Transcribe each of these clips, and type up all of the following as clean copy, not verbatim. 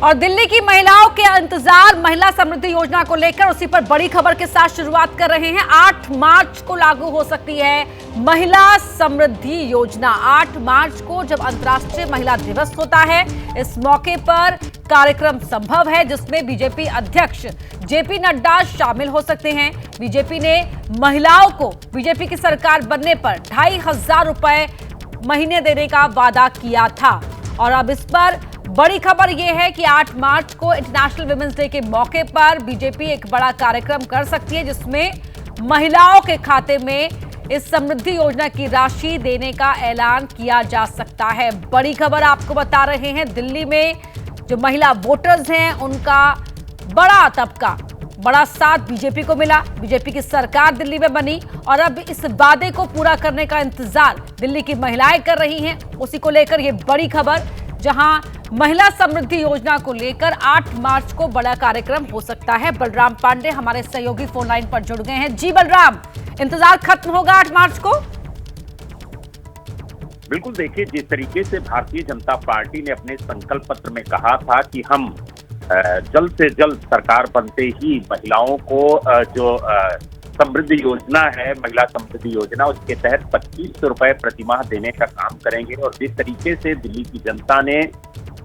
और दिल्ली की महिलाओं के इंतजार महिला समृद्धि योजना को लेकर, उसी पर बड़ी खबर के साथ शुरुआत कर रहे हैं। 8 मार्च को लागू हो सकती है महिला समृद्धि योजना। 8 मार्च को जब अंतर्राष्ट्रीय महिला दिवस होता है, इस मौके पर कार्यक्रम संभव है जिसमें बीजेपी अध्यक्ष जेपी नड्डा शामिल हो सकते हैं। बीजेपी ने महिलाओं को बीजेपी की सरकार बनने पर 2500 रुपए महीने देने का वादा किया था और अब इस पर बड़ी खबर यह है कि 8 मार्च को इंटरनेशनल वुमेन्स डे के मौके पर बीजेपी एक बड़ा कार्यक्रम कर सकती है जिसमें महिलाओं के खाते में इस समृद्धि योजना की राशि देने का ऐलान किया जा सकता है। बड़ी खबर आपको बता रहे हैं, दिल्ली में जो महिला वोटर्स हैं उनका बड़ा तबका, बड़ा साथ बीजेपी को मिला। बीजेपी की सरकार दिल्ली में बनी और अब इस वादे को पूरा करने का इंतजार दिल्ली की महिलाएं कर रही हैं। उसी को लेकर यह बड़ी खबर, जहां महिला समृद्धि योजना को लेकर 8 मार्च को बड़ा कार्यक्रम हो सकता है। बलराम पांडे हमारे सहयोगी फोन लाइन पर जुड़ गए हैं। जी बलराम, इंतजार खत्म होगा 8 मार्च को? बिल्कुल, देखिए, जिस तरीके से भारतीय जनता पार्टी ने अपने संकल्प पत्र में कहा था कि हम जल्द से जल्द सरकार बनते ही महिलाओं को जो समृद्धि योजना है, महिला समृद्धि योजना, उसके तहत 2500 रुपए प्रतिमाह देने का काम करेंगे। और जिस तरीके से दिल्ली की जनता ने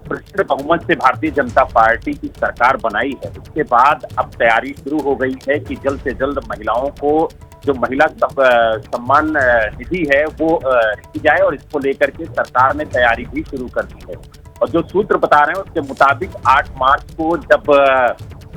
प्रचंड बहुमत से भारतीय जनता पार्टी की सरकार बनाई है, उसके बाद अब तैयारी शुरू हो गई है कि जल्द से जल्द महिलाओं को जो महिला सम्मान निधि है वो रखी जाए और इसको लेकर के सरकार ने तैयारी भी शुरू कर दी है। और जो सूत्र बता रहे हैं उसके मुताबिक 8 मार्च को जब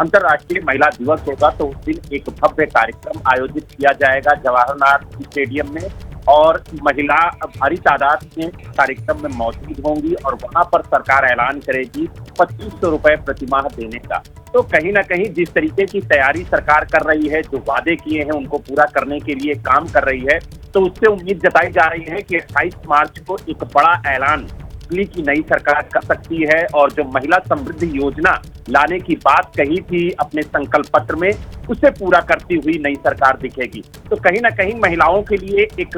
अंतर्राष्ट्रीय महिला दिवस होगा तो उस दिन एक भव्य कार्यक्रम आयोजित किया जाएगा जवाहर स्टेडियम में और महिला भारी तादाद में कार्यक्रम में मौजूद होंगी और वहां पर सरकार ऐलान करेगी 2500 रुपए प्रतिमाह देने का। तो कहीं ना कहीं जिस तरीके की तैयारी सरकार कर रही है, जो वादे किए हैं उनको पूरा करने के लिए काम कर रही है, तो उससे उम्मीद जताई जा रही है कि 28 मार्च को एक बड़ा ऐलान दिल्ली की नई सरकार कर सकती है और जो महिला समृद्धि योजना लाने की बात कही थी अपने संकल्प पत्र में, उसे पूरा करती हुई नई सरकार दिखेगी। तो कहीं ना कहीं महिलाओं के लिए एक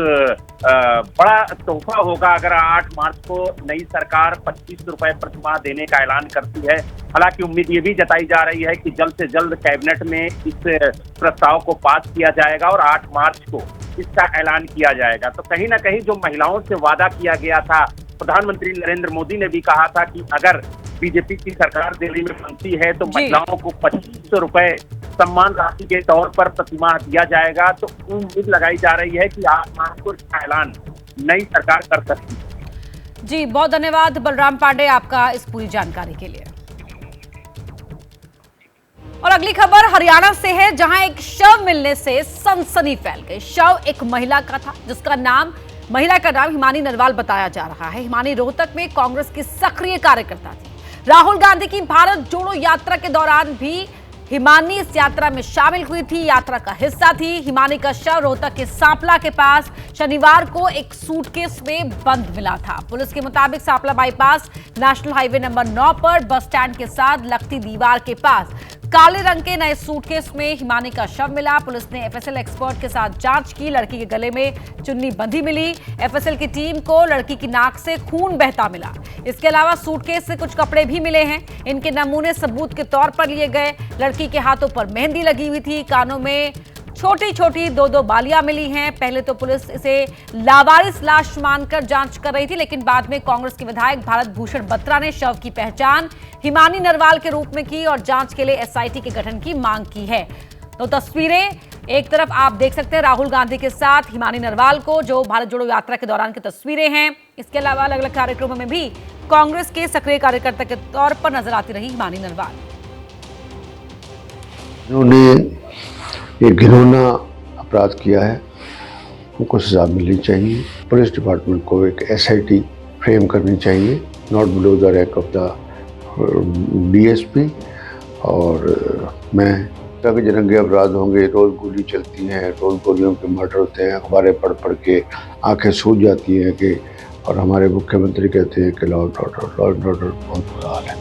बड़ा तोहफा होगा अगर 8 मार्च को नई सरकार 2500 रुपए प्रतिमाह देने का ऐलान करती है। हालांकि उम्मीद ये भी जताई जा रही है कि जल्द से जल्द कैबिनेट में इस प्रस्ताव को पास किया जाएगा और 8 मार्च को इसका ऐलान किया जाएगा। तो कहीं ना कहीं जो महिलाओं से वादा किया गया था, प्रधानमंत्री नरेंद्र मोदी ने भी कहा था कि अगर बीजेपी की सरकार दिल्ली में बनती है तो महिलाओं को 2500 रुपए सम्मान राशि के तौर पर प्रतिमाह दिया जाएगा। तो उम्मीद लगाई जा रही है कि 8 मार्च को इसका ऐलान नई सरकार कर सकती है। जी, बहुत धन्यवाद बलराम पांडे आपका इस पूरी जानकारी के लिए। और अगली खबर हरियाणा से है, जहां एक शव मिलने से सनसनी फैल गई। शव एक महिला का था जिसका नाम हिमानी नरवाल बताया जा रहा है। हिमानी रोहतक में कांग्रेस की सक्रिय कार्यकर्ता थी। राहुल गांधी की भारत जोड़ो यात्रा के दौरान भी हिमानी इस यात्रा में शामिल हुई थी, यात्रा का हिस्सा थी। हिमानी का शव रोहतक के सांपला के पास शनिवार को एक सूटकेस में बंद मिला था। पुलिस के मुताबिक Sampla bypass national highway number 9 पर बस स्टैंड के साथ लगती दीवार के पास काले रंग के नए सूटकेस में हिमानी का शव मिला। पुलिस ने एफएसएल एक्सपर्ट के साथ जांच की। लड़की के गले में चुन्नी बंधी मिली। एफएसएल की टीम को लड़की की नाक से खून बहता मिला। इसके अलावा सूटकेस से कुछ कपड़े भी मिले हैं, इनके नमूने सबूत के तौर पर लिए गए। लड़की के हाथों पर मेहंदी लगी हुई थी, कानों में छोटी छोटी 2-2 बालियां मिली हैं। पहले तो पुलिस इसे लावारिस लाश मानकर जांच कर रही थी, लेकिन बाद में कांग्रेस के विधायक भारत भूषण बत्रा ने शव की पहचान हिमानी नरवाल के रूप में की और जांच के लिए एसआईटी के गठन की मांग की है। तो तस्वीरें एक तरफ आप देख सकते हैं राहुल गांधी के साथ हिमानी नरवाल को, जो भारत जोड़ो यात्रा के दौरान की तस्वीरें हैं। इसके अलावा अलग अलग कार्यक्रमों में भी कांग्रेस के सक्रिय कार्यकर्ता के तौर पर नजर आती रही हिमानी नरवाल। उन्होंने एक घिनौना अपराध किया है, उनको सजा मिलनी चाहिए। पुलिस डिपार्टमेंट को एक एसआईटी फ्रेम करनी चाहिए, not below the rank of the DSP. और मैं तक जरंगे अपराध होंगे, रोज गोली चलती हैं, रोज गोलियों के मर्डर होते हैं, अखबारें पढ़ पढ़ के आंखें सूज जाती हैं कि, और हमारे मुख्यमंत्री कहते हैं कि लॉ एंड ऑर्डर बहुत बुरा हाल है।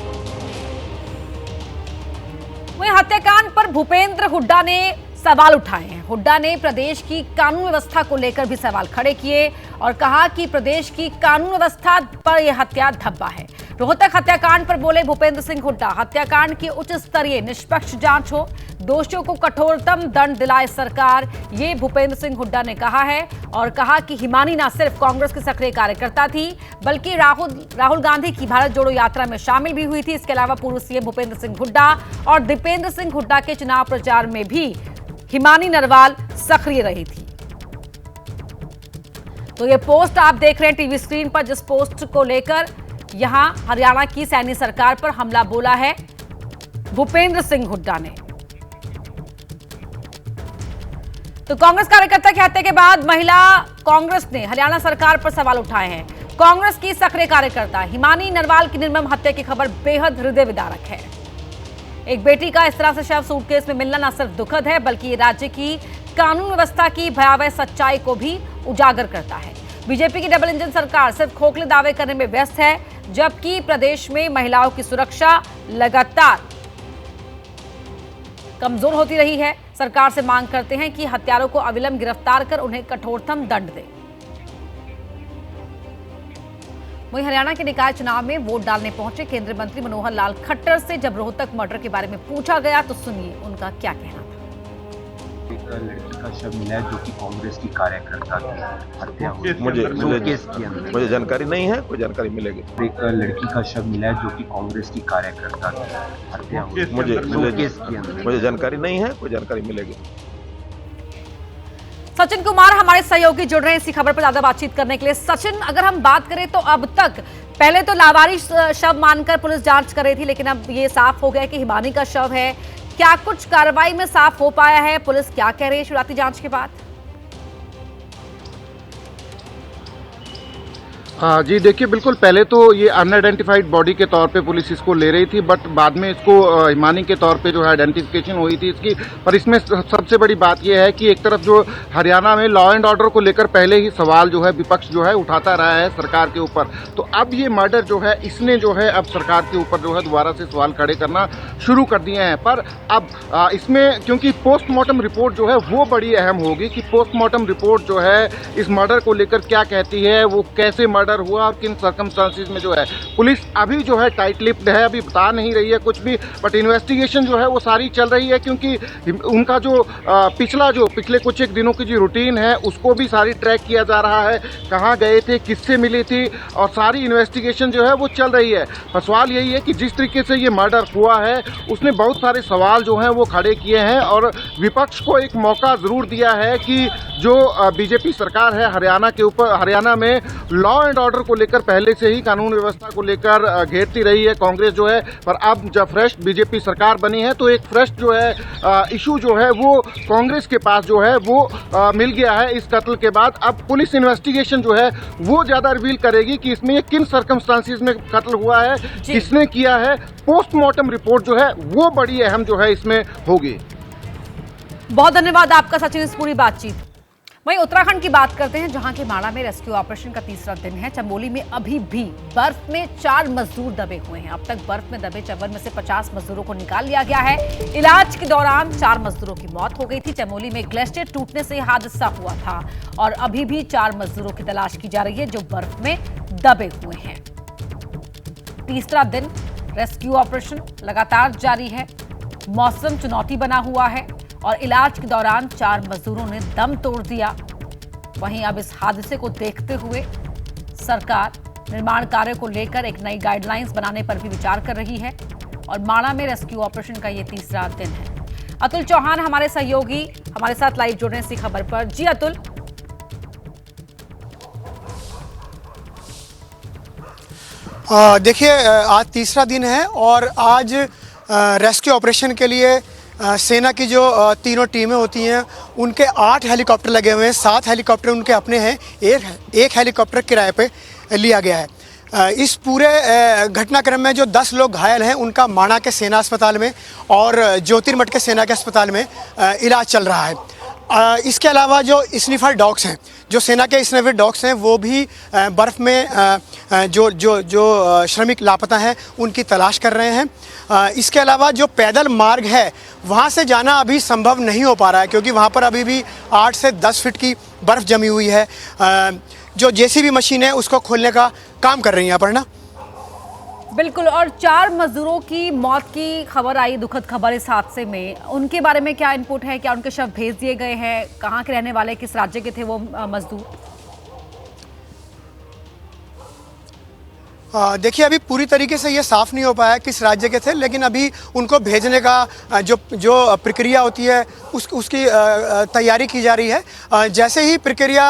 वहीं हत्याकांड पर भूपेंद्र हुड्डा ने सवाल उठाए हैं। हुड्डा ने प्रदेश की कानून व्यवस्था को लेकर भी सवाल खड़े किए और कहा कि प्रदेश की कानून व्यवस्था पर यह हत्या धब्बा है। रोहतक हत्याकांड पर बोले भूपेंद्र सिंह हुड्डा, हत्याकांड की उच्च स्तरीय निष्पक्ष जांच हो, दोषियों को कठोरतम दंड दिलाए सरकार, ये भूपेंद्र सिंह हुड्डा ने कहा है। और कहा कि हिमानी न सिर्फ कांग्रेस की सक्रिय कार्यकर्ता थी बल्कि राहुल गांधी की भारत जोड़ो यात्रा में शामिल भी हुई थी। इसके अलावा पूर्व सीएम भूपेंद्र सिंह हुड्डा और दीपेंद्र सिंह हुड्डा के चुनाव प्रचार में भी हिमानी नरवाल सक्रिय रही थी। तो ये पोस्ट आप देख रहे हैं टीवी स्क्रीन पर, जिस पोस्ट को लेकर यहां हरियाणा की सैनी सरकार पर हमला बोला है भूपेंद्र सिंह हुड्डा ने। तो कांग्रेस कार्यकर्ता की हत्या के बाद महिला कांग्रेस ने हरियाणा सरकार पर सवाल उठाए हैं। कांग्रेस की सक्रिय कार्यकर्ता हिमानी नरवाल की निर्मम हत्या की खबर बेहद हृदय विदारक है। एक बेटी का इस तरह से शव सूटकेस में मिलना न सिर्फ दुखद है बल्कि ये राज्य की कानून व्यवस्था की भयावह सच्चाई को भी उजागर करता है। बीजेपी की डबल इंजन सरकार सिर्फ खोखले दावे करने में व्यस्त है, जबकि प्रदेश में महिलाओं की सुरक्षा लगातार कमजोर होती रही है। सरकार से मांग करते हैं कि हत्यारों को अविलंब गिरफ्तार कर उन्हें कठोरतम दंड दे। वहीं हरियाणा के निकाय चुनाव में वोट डालने पहुंचे केंद्रीय मंत्री मनोहर लाल खट्टर से जब रोहतक मर्डर के बारे में पूछा गया तो सुनिए उनका क्या कहना था। एक लड़की का शव मिला है जो कि कांग्रेस की कार्यकर्ता की हत्या हुई। मुझे जानकारी नहीं है, कोई जानकारी मिलेगी। एक लड़की का शव मिला है जो कि कांग्रेस की कार्यकर्ता की हत्या हुई। मुझे जानकारी नहीं है, कोई जानकारी मिलेगी। सचिन कुमार हमारे सहयोगी जुड़ रहे हैं इसी खबर पर ज्यादा बातचीत करने के लिए। सचिन, अगर हम बात करें तो अब तक पहले तो लावारिस शव मानकर पुलिस जांच कर रही थी, लेकिन अब ये साफ हो गया कि हिमानी का शव है। क्या कुछ कार्रवाई में साफ हो पाया है? पुलिस क्या कह रही है शुरुआती जांच के बाद? हाँ जी, देखिए बिल्कुल पहले तो ये अनआइडेंटिफाइड बॉडी के तौर पे पुलिस इसको ले रही थी, बट बाद में इसको हिमानी के तौर पे जो है आइडेंटिफिकेशन हुई थी इसकी। पर इसमें सबसे बड़ी बात ये है कि एक तरफ जो हरियाणा में लॉ एंड ऑर्डर को लेकर पहले ही सवाल जो है विपक्ष जो है उठाता रहा है सरकार के ऊपर, तो अब ये मर्डर जो है इसने जो है अब सरकार के ऊपर जो है दोबारा से सवाल खड़े करना शुरू कर दिए हैं। पर अब इसमें क्योंकि पोस्टमार्टम रिपोर्ट जो है वो बड़ी अहम होगी कि पोस्टमार्टम रिपोर्ट जो है इस मर्डर को लेकर क्या कहती है, वो कैसे मर्डर हुआ और किन सर्कमस्टांसिस में जो है। पुलिस अभी जो है टाइट लिप्ड है, अभी बता नहीं रही है कुछ भी, बट इन्वेस्टिगेशन जो है वो सारी चल रही है क्योंकि उनका जो पिछले कुछ एक दिनों की जो रूटीन है उसको भी सारी ट्रैक किया जा रहा है, कहाँ गए थे, किससे मिली थी, और सारी इन्वेस्टिगेशन जो है वो चल रही है। पर सवाल यही है कि जिस तरीके से ये मर्डर हुआ है उसने बहुत सारे सवाल जो हैं वो खड़े किए हैं और विपक्ष को एक मौका ज़रूर दिया है कि जो बीजेपी सरकार है हरियाणा में लॉ एंड ऑर्डर को लेकर पहले से ही कानून व्यवस्था को लेकर घेरती रही है कांग्रेस जो है, पर अब जब फ्रेश बीजेपी सरकार बनी है तो एक फ्रेश जो है इशू जो है वो कांग्रेस के पास जो है वो मिल गया है इस कत्ल के बाद। अब पुलिस इन्वेस्टिगेशन जो है वो ज्यादा रिवील करेगी कि इसमें ये किन सर्कमस्टांसिस में कत्ल हुआ है, किसने किया है। पोस्टमार्टम रिपोर्ट जो है वो बड़ी अहम जो है इसमें होगी। बहुत धन्यवाद आपका सचिन इस पूरी बातचीत। वहीं उत्तराखंड की बात करते हैं, जहां के माणा में रेस्क्यू ऑपरेशन का तीसरा दिन है। चमोली में अभी भी बर्फ में 4 मजदूर दबे हुए हैं। अब तक बर्फ में दबे चंबल में से 50 मजदूरों को निकाल लिया गया है। इलाज के दौरान 4 मजदूरों की मौत हो गई थी। चमोली में ग्लेशियर टूटने से हादसा हुआ था और अभी भी 4 मजदूरों की तलाश की जा रही है जो बर्फ में दबे हुए हैं। तीसरा दिन रेस्क्यू ऑपरेशन लगातार जारी है। मौसम चुनौती बना हुआ है और इलाज के दौरान 4 मजदूरों ने दम तोड़ दिया। वहीं अब इस हादसे को देखते हुए सरकार निर्माण कार्य को लेकर एक नई गाइडलाइंस बनाने पर भी विचार कर रही है और माणा में रेस्क्यू ऑपरेशन का ये तीसरा दिन है। अतुल चौहान हमारे सहयोगी हमारे साथ लाइव जुड़ रहे हैं इसी खबर पर। जी अतुल। देखिए आज तीसरा दिन है और आज रेस्क्यू ऑपरेशन के लिए सेना की जो तीनों टीमें होती हैं उनके 8 हेलीकॉप्टर लगे हुए हैं। 7 हेलीकॉप्टर उनके अपने हैं, एक हेलीकॉप्टर किराए पे लिया गया है। इस पूरे घटनाक्रम में जो 10 लोग घायल हैं उनका माणा के सेना अस्पताल में और ज्योतिर्मठ के सेना के अस्पताल में इलाज चल रहा है। इसके अलावा जो स्निफर डॉग्स हैं, जो सेना के स्निफर डॉग्स हैं, वो भी बर्फ़ में जो श्रमिक लापता हैं उनकी तलाश कर रहे हैं। इसके अलावा जो पैदल मार्ग है वहाँ से जाना अभी संभव नहीं हो पा रहा है क्योंकि वहाँ पर अभी भी 8 से 10 फीट की बर्फ़ जमी हुई है। जो जेसीबी मशीन है उसको खोलने का काम कर रही हैं अपर्णा। बिल्कुल। और 4 मजदूरों की मौत की खबर आई, दुखद खबर इस हादसे में, उनके बारे में क्या इनपुट है? क्या उनके शव भेज दिए गए हैं? कहाँ के रहने वाले, किस राज्य के थे वो मजदूर? देखिए, अभी पूरी तरीके से ये साफ नहीं हो पाया किस राज्य के थे, लेकिन अभी उनको भेजने का जो प्रक्रिया होती है उसकी तैयारी की जा रही है। जैसे ही प्रक्रिया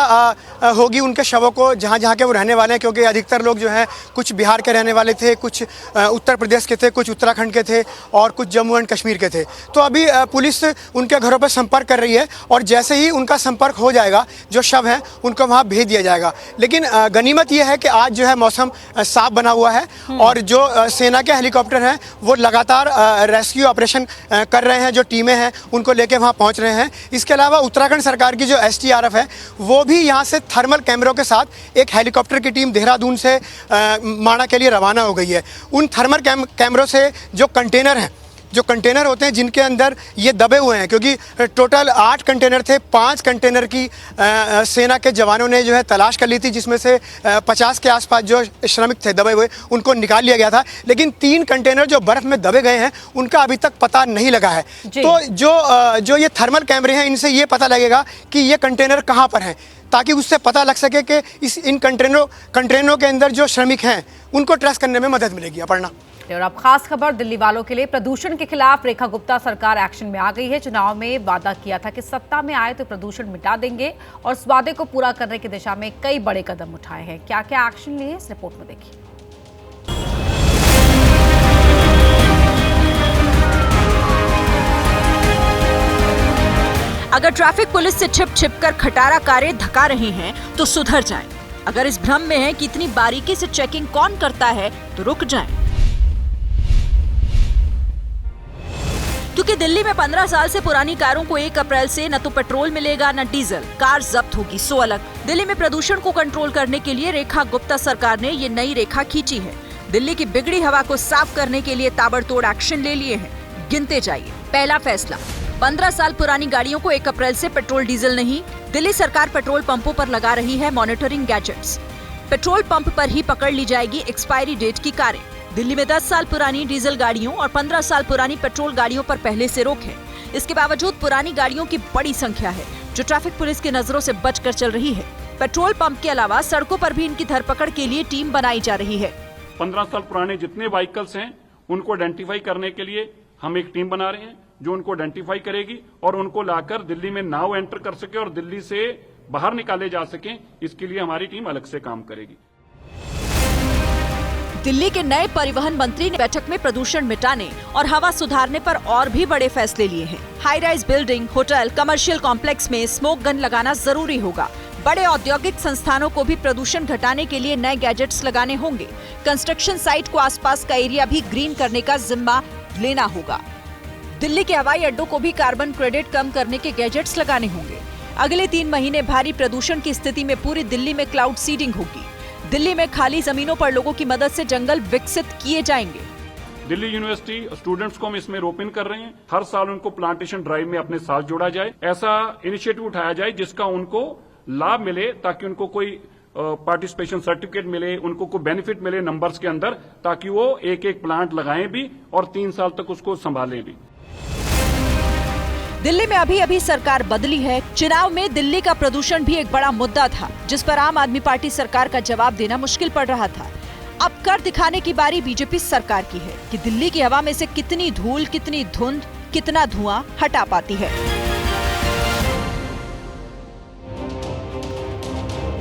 होगी, उनके शवों को जहाँ के वो रहने वाले हैं, क्योंकि अधिकतर लोग जो हैं कुछ बिहार के रहने वाले थे, कुछ उत्तर प्रदेश के थे, कुछ उत्तराखंड के थे और कुछ जम्मू एंड कश्मीर के थे। तो अभी पुलिस उनके घरों पर संपर्क कर रही है और जैसे ही उनका संपर्क हो जाएगा, जो शव हैं उनको वहाँ भेज दिया जाएगा। लेकिन गनीमत यह है कि आज जो है मौसम साफ बना हुआ है और जो सेना के हेलीकॉप्टर हैं वो लगातार रेस्क्यू ऑपरेशन कर रहे हैं, जो टीमें हैं उनको लेके वहां पहुंच रहे हैं। इसके अलावा उत्तराखंड सरकार की जो STRF है वो भी यहां से थर्मल कैमरों के साथ एक हेलीकॉप्टर की टीम देहरादून से माणा के लिए रवाना हो गई है। उन थर्मल कैमरों से जो कंटेनर होते हैं जिनके अंदर ये दबे हुए हैं, क्योंकि टोटल 8 कंटेनर थे, 5 कंटेनर की सेना के जवानों ने जो है तलाश कर ली थी, जिसमें से 50 के आसपास जो श्रमिक थे दबे हुए उनको निकाल लिया गया था। लेकिन 3 कंटेनर जो बर्फ में दबे गए हैं उनका अभी तक पता नहीं लगा है। तो जो ये थर्मल कैमरे हैं, इनसे ये पता लगेगा कि ये कंटेनर कहाँ पर हैं, ताकि उससे पता लग सके कि इन कंटेनरों के अंदर जो श्रमिक हैं उनको ट्रेस करने में मदद मिलेगी। अपर्णा। और अब खास खबर दिल्ली वालों के लिए, प्रदूषण के खिलाफ रेखा गुप्ता सरकार एक्शन में आ गई है। चुनाव में वादा किया था कि सत्ता में आए तो प्रदूषण मिटा देंगे और इस वादे को पूरा करने की दिशा में कई बड़े कदम उठाए हैं। क्या क्या एक्शन लिए इस रिपोर्ट में देखिए। अगर ट्रैफिक पुलिस से छिप कर खटारा कारें धका रही हैं तो सुधर जाएं। अगर इस भ्रम में है कि इतनी बारीकी से चेकिंग कौन करता है तो रुक जाएं। क्योंकि दिल्ली में 15 साल से पुरानी कारों को 1 अप्रैल से न तो पेट्रोल मिलेगा न डीजल, कार जब्त होगी सो अलग। दिल्ली में प्रदूषण को कंट्रोल करने के लिए रेखा गुप्ता सरकार ने ये नई रेखा खींची है। दिल्ली की बिगड़ी हवा को साफ करने के लिए ताबड़तोड़ एक्शन ले लिए हैं। गिनते जाइए। पहला फैसला, 15 साल पुरानी गाड़ियों को 1 अप्रैल से पेट्रोल डीजल नहीं। दिल्ली सरकार पेट्रोल पंपों पर लगा रही है मॉनिटरिंग गैजेट्स। पेट्रोल पंप पर ही पकड़ ली जाएगी एक्सपायरी डेट की कारें। दिल्ली में 10 साल पुरानी डीजल गाड़ियों और 15 साल पुरानी पेट्रोल गाड़ियों पर पहले से रोक है। इसके बावजूद पुरानी गाड़ियों की बड़ी संख्या है जो ट्रैफिक पुलिस की नजरों से बचकर चल रही है। पेट्रोल पंप के अलावा सड़कों पर भी इनकी धरपकड़ के लिए टीम बनाई जा रही है। 15 साल पुराने जितने व्हीकल्स हैं उनको आइडेंटिफाई करने के लिए हम एक टीम बना रहे हैं जो उनको आइडेंटिफाई करेगी और उनको लाकर दिल्ली में नाउ एंटर कर सके और दिल्ली से बाहर निकाले जा सके। इसके लिए हमारी टीम अलग से काम करेगी। दिल्ली के नए परिवहन मंत्री ने बैठक में प्रदूषण मिटाने और हवा सुधारने पर और भी बड़े फैसले लिए हैं। High rise building, hotel, commercial complex में स्मोक गन लगाना जरूरी होगा। बड़े औद्योगिक संस्थानों को भी प्रदूषण घटाने के लिए नए गैजेट्स लगाने होंगे। कंस्ट्रक्शन साइट को आसपास का एरिया भी ग्रीन करने का जिम्मा लेना होगा। दिल्ली के हवाई अड्डों को भी कार्बन क्रेडिट कम करने के गैजेट्स लगाने होंगे। अगले 3 महीने भारी प्रदूषण की स्थिति में पूरी दिल्ली में क्लाउड सीडिंग होगी। दिल्ली में खाली जमीनों पर लोगों की मदद से जंगल विकसित किए जाएंगे। दिल्ली यूनिवर्सिटी स्टूडेंट्स को हम इसमें रोप इन कर रहे हैं। हर साल उनको प्लांटेशन ड्राइव में अपने साथ जोड़ा जाए। ऐसा इनिशिएटिव उठाया जाए जिसका उनको लाभ मिले, ताकि उनको कोई पार्टिसिपेशन सर्टिफिकेट मिले, उनको कोई बेनिफिट मिले नंबर्स के अंदर, ताकि वो एक प्लांट लगाएं भी और 3 साल तक उसको संभालें भी। दिल्ली में अभी सरकार बदली है। चुनाव में दिल्ली का प्रदूषण भी एक बड़ा मुद्दा था, जिस पर आम आदमी पार्टी सरकार का जवाब देना मुश्किल पड़ रहा था। अब कर दिखाने की बारी बीजेपी सरकार की है कि दिल्ली की हवा में से कितनी धूल, कितनी धुंध, कितना धुआं हटा पाती है।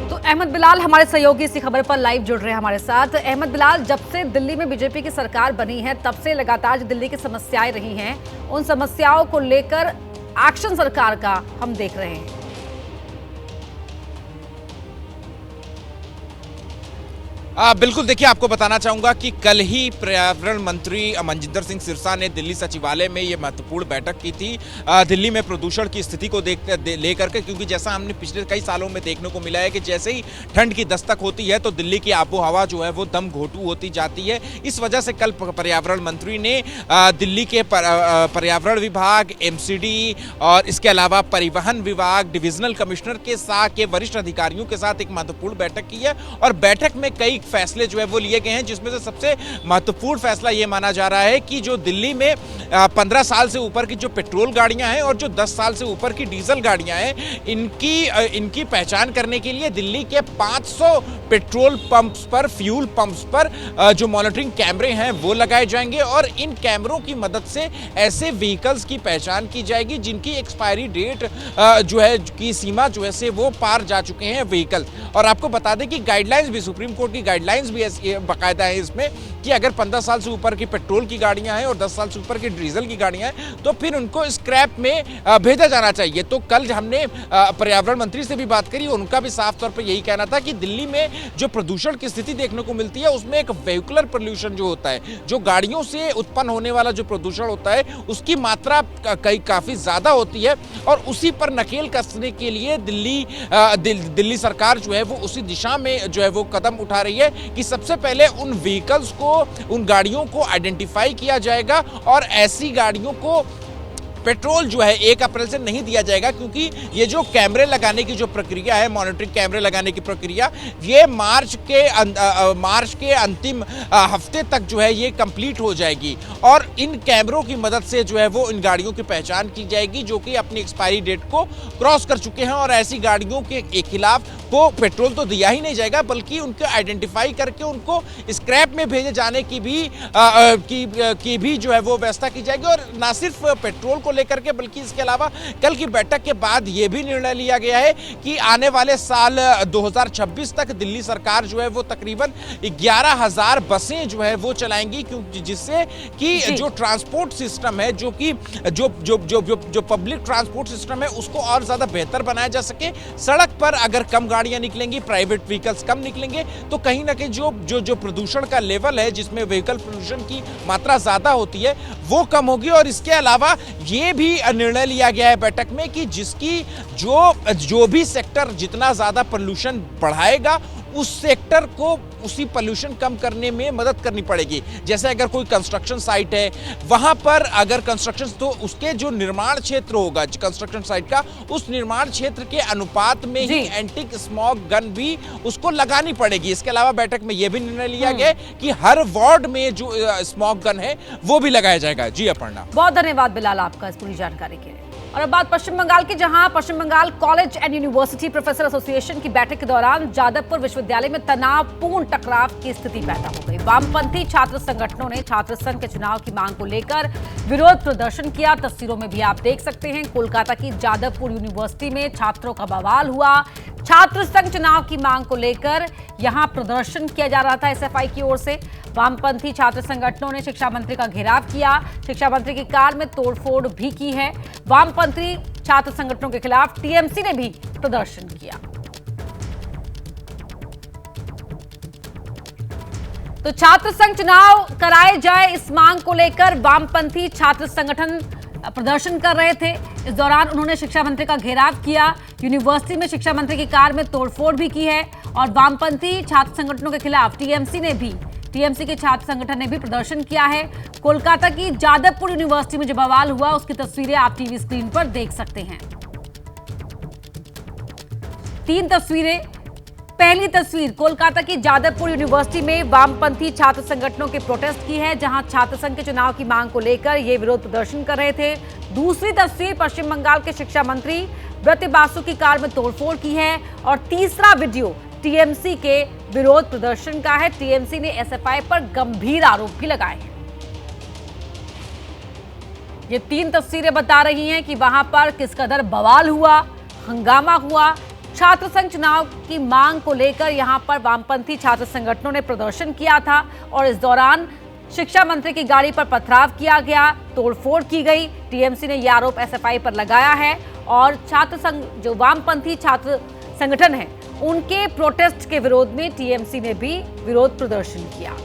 तो अहमद बिलाल हमारे सहयोगी इसी खबर पर लाइव जुड़ रहे हैं हमारे साथ। अहमद बिलाल, जब से दिल्ली में बीजेपी की सरकार बनी है तब से लगातार जो दिल्ली की समस्याएं रही हैं, उन समस्याओं को लेकर एक्शन सरकार का हम देख रहे हैं। बिल्कुल, देखिए आपको बताना चाहूंगा कि कल ही पर्यावरण मंत्री मनजिंदर सिंह सिरसा ने दिल्ली सचिवालय में ये महत्वपूर्ण बैठक की थी दिल्ली में प्रदूषण की स्थिति को लेकर के, क्योंकि जैसा हमने पिछले कई सालों में देखने को मिला है कि जैसे ही ठंड की दस्तक होती है तो दिल्ली की आबो हवा जो है वो दम घोटू होती जाती है। इस वजह से कल पर्यावरण मंत्री ने दिल्ली के पर्यावरण विभाग, MCD और इसके अलावा परिवहन विभाग, डिविजनल कमिश्नर के साथ के वरिष्ठ अधिकारियों के साथ एक महत्वपूर्ण बैठक की है और बैठक में कई फैसले जो है वो लिए गए हैं, जिसमें से सबसे महत्वपूर्ण फैसला ये माना जा रहा है कि जो दिल्ली में 15 साल से ऊपर की जो पेट्रोल गाड़ियां हैं और जो 10 साल से ऊपर की डीजल गाड़ियां हैं, इनकी पहचान करने के लिए दिल्ली के 500 पेट्रोल पंप्स पर, फ्यूल पंप्स पर जो मॉनिटरिंग कैमरे हैं वो लगाए जाएंगे और इन कैमरों की मदद से ऐसे व्हीकल्स की पहचान की जाएगी जिनकी एक्सपायरी डेट जो है की सीमा जो है से वो पार जा चुके हैं व्हीकल। और आपको बता दें कि गाइडलाइंस भी, सुप्रीम कोर्ट की गाइडलाइंस भी बाकायदा है इसमें कि अगर 15 साल से ऊपर की पेट्रोल की गाड़ियां हैं और 10 साल से ऊपर की डीजल की गाड़ियां हैं तो फिर उनको स्क्रैप में भेजा जाना चाहिए। तो कल हमने पर्यावरण मंत्री से भी बात करी, उनका भी साफ तौर पर यही कहना था कि दिल्ली में जो प्रदूषण की स्थिति देखने को मिलती है उसमें एक वेहिकुलर पोल्यूशन जो होता है, जो गाड़ियों से उत्पन्न होने वाला जो प्रदूषण होता है उसकी मात्रा काफी ज्यादा होती है और उसी पर नकेल कसने के लिए दिल्ली सरकार जो है वो उसी दिशा में जो है वो कदम उठा रही है कि सबसे पहले उन व्हीकल्स को, उन गाड़ियों को आइडेंटिफाई किया जाएगा और ऐसी गाड़ियों को पेट्रोल जो है 1 अप्रैल से नहीं दिया जाएगा, क्योंकि ये जो कैमरे लगाने की जो प्रक्रिया है, मॉनिटरिंग कैमरे लगाने की प्रक्रिया, ये मार्च के अंतिम हफ्ते तक जो है ये कंप्लीट हो जाएगी और इन कैमरों की मदद से जो है वो इन गाड़ियों की पहचान की जाएगी जो कि अपनी एक्सपायरी डेट को क्रॉस कर चुके हैं और ऐसी गाड़ियों के खिलाफ को पेट्रोल तो दिया ही नहीं जाएगा बल्कि उनको आइडेंटिफाई करके उनको स्क्रैप में भेजे जाने की भी जो है वो व्यवस्था की जाएगी। और ना सिर्फ पेट्रोल को लेकर के बल्कि इसके अलावा कल की बैठक के बाद ये भी निर्णय लिया गया है कि आने वाले साल 2026 तक दिल्ली सरकार जो है वो तकरीबन 11,000 बसें जो है वो चलाएंगी, क्योंकि जिससे कि जो ट्रांसपोर्ट सिस्टम है, जो कि जो पब्लिक ट्रांसपोर्ट सिस्टम है उसको और ज्यादा बेहतर बनाया जा सके। सड़क पर अगर कम गाड़ियां निकलेंगी, प्राइवेट व्हीकल्स कम निकलेंगे तो कहीं ना कहीं जो प्रदूषण का लेवल है, जिसमें व्हीकल पोल्यूशन की मात्रा ज्यादा होती है, वो कम होगी। और इसके अलावा ये भी निर्णय लिया गया है बैठक में कि जिसकी जो भी सेक्टर जितना ज्यादा पोल्यूशन बढ़ाएगा उस सेक्टर को उसी पोल्यूशन कम करने में मदद करनी पड़ेगी। जैसे अगर कोई कंस्ट्रक्शन साइट है, वहां पर अगर कंस्ट्रक्शन, तो उसके जो निर्माण क्षेत्र होगा कंस्ट्रक्शन साइट का, उस निर्माण क्षेत्र के अनुपात में ही एंटी स्मॉग गन भी उसको लगानी पड़ेगी। इसके अलावा बैठक में यह भी निर्णय लिया गया कि हर वार्ड में जो स्मॉग गन है वो भी लगाया जाएगा। जी अपर्णा, बहुत धन्यवाद बिलाल आपका इस पूरी जानकारी के लिए। और अब बात पश्चिम बंगाल की, जहां Paschim Bangal college and university professor association की बैठक के दौरान जादवपुर विश्वविद्यालय में तनावपूर्ण टकराव की स्थिति पैदा हो गई। वामपंथी छात्र संगठनों ने छात्र संघ के चुनाव की मांग को लेकर विरोध प्रदर्शन किया। तस्वीरों में भी आप देख सकते हैं, कोलकाता की जादवपुर यूनिवर्सिटी में छात्रों का बवाल हुआ। छात्र संघ चुनाव की मांग को लेकर यहां प्रदर्शन किया जा रहा था एसएफआई की ओर से। वामपंथी छात्र संगठनों ने शिक्षा मंत्री का घेराव किया, शिक्षा मंत्री की कार में तोड़फोड़ भी की है। वामपंथी छात्र संगठनों के खिलाफ टीएमसी ने भी प्रदर्शन किया। तो छात्र संघ चुनाव कराए जाए, इस मांग को लेकर वामपंथी छात्र संगठन प्रदर्शन कर रहे थे। इस दौरान उन्होंने शिक्षा मंत्री का घेराव किया, यूनिवर्सिटी में शिक्षा मंत्री की कार में तोड़फोड़ भी की है और वामपंथी छात्र संगठनों के खिलाफ टीएमसी के छात्र संगठन ने भी प्रदर्शन किया है। कोलकाता की जादवपुर यूनिवर्सिटी में जो बवाल हुआ उसकी तस्वीरें आप टीवी स्क्रीन पर देख सकते हैं। 3 तस्वीरें। पहली तस्वीर कोलकाता की जादवपुर यूनिवर्सिटी में वामपंथी छात्र संगठनों के प्रोटेस्ट की है, जहां छात्र संघ के चुनाव की मांग को लेकर ये विरोध प्रदर्शन कर रहे थे। दूसरी तस्वीर पश्चिम बंगाल के शिक्षा मंत्री ब्रत्य बासु की कार में तोड़फोड़ की है और तीसरा वीडियो टीएमसी के विरोध प्रदर्शन का है। टीएमसी ने एसएफआई पर गंभीर आरोप भी लगाए हैं। ये 3 तस्वीरें बता रही हैं कि वहां पर किस कदर बवाल हुआ, हंगामा हुआ। छात्र संघ चुनाव की मांग को लेकर यहां पर वामपंथी छात्र संगठनों ने प्रदर्शन किया था और इस दौरान शिक्षा मंत्री की गाड़ी पर पथराव किया गया, तोड़फोड़ की गई। टीएमसी ने यह आरोप एसएफआई पर लगाया है और छात्र संघ, जो वामपंथी छात्र संगठन है, उनके प्रोटेस्ट के विरोध में टीएमसी ने भी विरोध प्रदर्शन किया।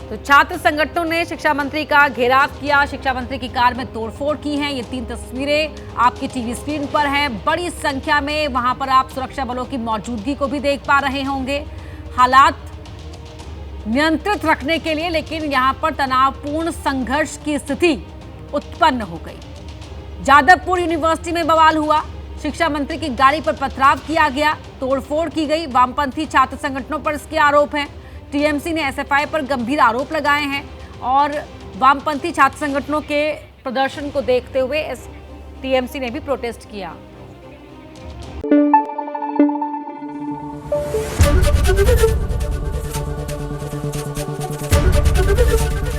तो छात्र संगठनों ने शिक्षा मंत्री का घेराव किया, शिक्षा मंत्री की कार में तोड़फोड़ की हैं। ये 3 तस्वीरें आपकी टीवी स्क्रीन पर हैं। बड़ी संख्या में वहां पर आप सुरक्षा बलों की मौजूदगी को भी देख पा रहे होंगे। हालात नियंत्रित रखने के लिए लेकिन यहां पर तनावपूर्ण संघर्ष की स्थिति उत्पन्न हो गई। जादवपुर यूनिवर्सिटी में बवाल हुआ, शिक्षा मंत्री की गाड़ी पर पथराव किया गया, तोड़फोड़ की गई। वामपंथी छात्र संगठनों पर इसके आरोप हैं। टीएमसी ने एसएफआई पर गंभीर आरोप लगाए हैं और वामपंथी छात्र संगठनों के प्रदर्शन को देखते हुए टीएमसी ने भी प्रोटेस्ट किया।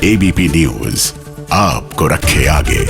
एबीपी न्यूज आपको रखे आगे।